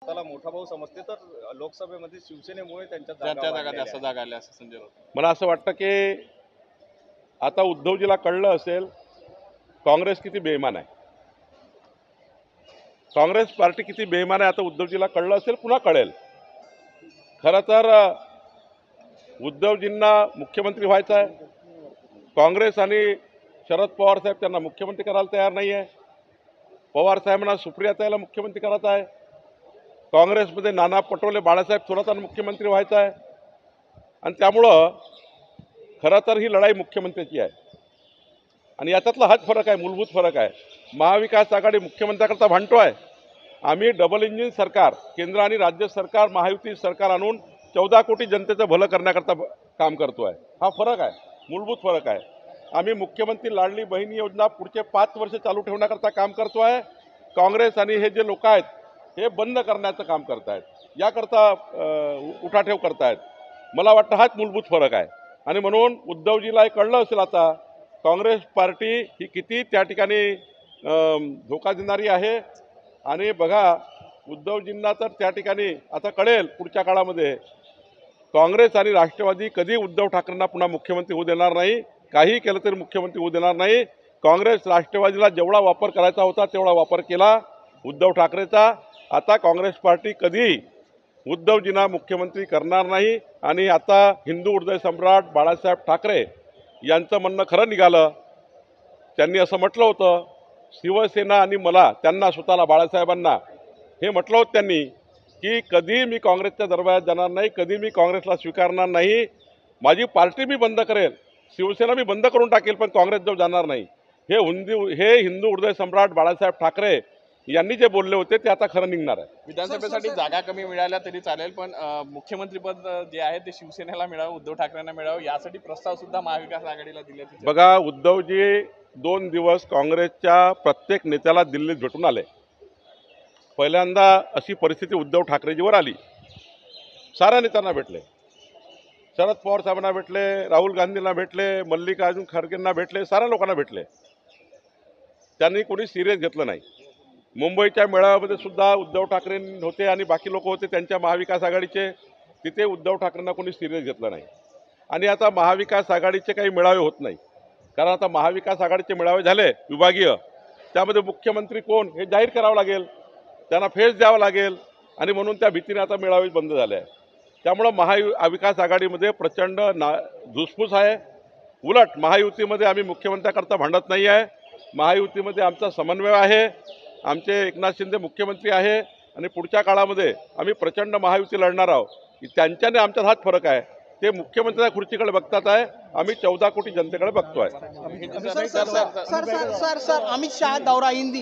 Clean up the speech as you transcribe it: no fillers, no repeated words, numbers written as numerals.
त्याला मोठा भाऊ समजते, तर लोकसभेमध्ये शिवसेनेमुळे त्यांच्या जागा वाढलेल्या जास्त आहेत. जागा आल्या असं संजय राऊत. मला असं वाटतं की आता उद्धवजीला कळलं असेल काँग्रेस किती बेईमान आहे, काँग्रेस पार्टी किती बेईमान आहे. आता उद्धवजीला कळलं असेल, पुन्हा कळेल. खरं तर उद्धवजींना मुख्यमंत्री व्हायचं आहे. काँग्रेस आणि शरद पवार साहेब त्यांना मुख्यमंत्री करायला तयार नाही आहे. पवार साहेबांना सुप्रियाताईला मुख्यमंत्री करायचं आहे. काँग्रेसमध्ये नाना पटोले, बाळासाहेब थोरातांना मुख्यमंत्री व्हायचं आहे. आणि त्यामुळं खरं तर ही लढाई मुख्यमंत्र्याची आहे. आणि याच्यातला हाच फरक आहे, मूलभूत फरक आहे. महाविकास आघाडी मुख्यमंत्र्याकरता भांडतो आहे. आम्ही डबल इंजिन सरकार, केंद्र आणि राज्य सरकार, महायुती सरकार आणून 14 कोटी जनतेचं भलं करण्याकरता काम करतो आहे. हा फरक आहे, मूलभूत फरक आहे. आम्ही मुख्यमंत्री लाडली बहीण योजना पुढचे 5 वर्ष चालू ठेवण्याकरता काम करतो आहे. काँग्रेस आणि हे जे लोक आहेत हे बंद करण्याचं काम करत आहेत, याकरता उठाठेव करत आहेत. मला वाटतं हाच मूलभूत फरक आहे. आणि म्हणून उद्धवजीला हे कळलं असेल आता काँग्रेस पार्टी ही किती त्या ठिकाणी धोका देणारी आहे. आणि बघा, उद्धवजींना तर त्या ठिकाणी आता कळेल पुढच्या काळामध्ये काँग्रेस आणि राष्ट्रवादी कधी उद्धव ठाकरेंना पुन्हा मुख्यमंत्री होऊ देणार नाही. काही केलं तरी मुख्यमंत्री होऊ देणार नाही. काँग्रेस राष्ट्रवादीला जेवढा वापर करायचा होता तेवढा वापर केला उद्धव ठाकरेचा. आता काँग्रेस पार्टी कधी उद्धवजींना मुख्यमंत्री करणार नाही. आणि आता हिंदू हृदय सम्राट बाळासाहेब ठाकरे यांचं म्हणणं खरं निघालं. त्यांनी असं म्हटलं होतं, शिवसेना आणि मला, त्यांना स्वतःला बाळासाहेबांना हे म्हटलं होतं त्यांनी की कधी मी काँग्रेसच्या दरबारात जाणार नाही, कधी मी काँग्रेसला स्वीकारणार नाही. माझी पार्टी मी बंद करेल, शिवसेना मी बंद करून टाकेल, पण काँग्रेसजवळ जाणार नाही. हे हिंदू हृदय सम्राट बाळासाहेब ठाकरे यांनी जे बोलले होते ते आता खरं निघणार आहे. विधानसभेसाठी जागा कमी मिळाल्या तरी चालेल, पण मुख्यमंत्रीपद जे आहे ते शिवसेनेला मिळावं, उद्धव ठाकरेंना मिळावं, यासाठी प्रस्ताव सुद्धा महाविकास आघाडीला दिल्याचे. बघा, उद्धवजी 2 दिवस काँग्रेसच्या प्रत्येक नेत्याला दिल्लीत भेटून आले. पहिल्यांदा अशी परिस्थिती उद्धव ठाकरेजीवर आली. साऱ्या नेत्यांना भेटले, शरद पवार साहेबांना भेटले, राहुल गांधींना भेटले, मल्लिकार्जुन खरगेंना भेटले, साऱ्या लोकांना भेटले. त्यांनी कोणी सिरियस घेतलं नाही. मुंबईच्या मेळाव्यामध्ये सुद्धा उद्धव ठाकरे होते आणि बाकी लोक होते त्यांच्या महाविकास आघाडीचे, तिथे उद्धव ठाकरेंना कोणी सिरियस घेतलं नाही. आणि आता महाविकास आघाडीचे काही मेळावे होत नाही, कारण आता महाविकास आघाडीचे मेळावे झाले विभागीय, त्यामध्ये मुख्यमंत्री कोण हे जाहीर करावं लागेल, त्यांना फेस द्यावं लागेल. आणि म्हणून त्या भीतीने आता मेळावे बंद झाले आहे. त्यामुळं महाविकास आघाडीमध्ये प्रचंड धुसफूस आहे. उलट महायुतीमध्ये आम्ही मुख्यमंत्र्याकरता भांडत नाही आहे. महायुतीमध्ये आमचा समन्वय आहे. आमचे एकनाथ शिंदे मुख्यमंत्री आहे आणि पुढच्या काळामध्ये आम्ही प्रचंड महायुती लढणार आहोत. त्यांच्याने आमच्यात हाच फरक आहे. ते मुख्यमंत्र्या खुर्चीकडे बघतात आहे, आम्ही 14 कोटी जनतेकडे बघतोय. सर अमित शाह दौरा हिंदी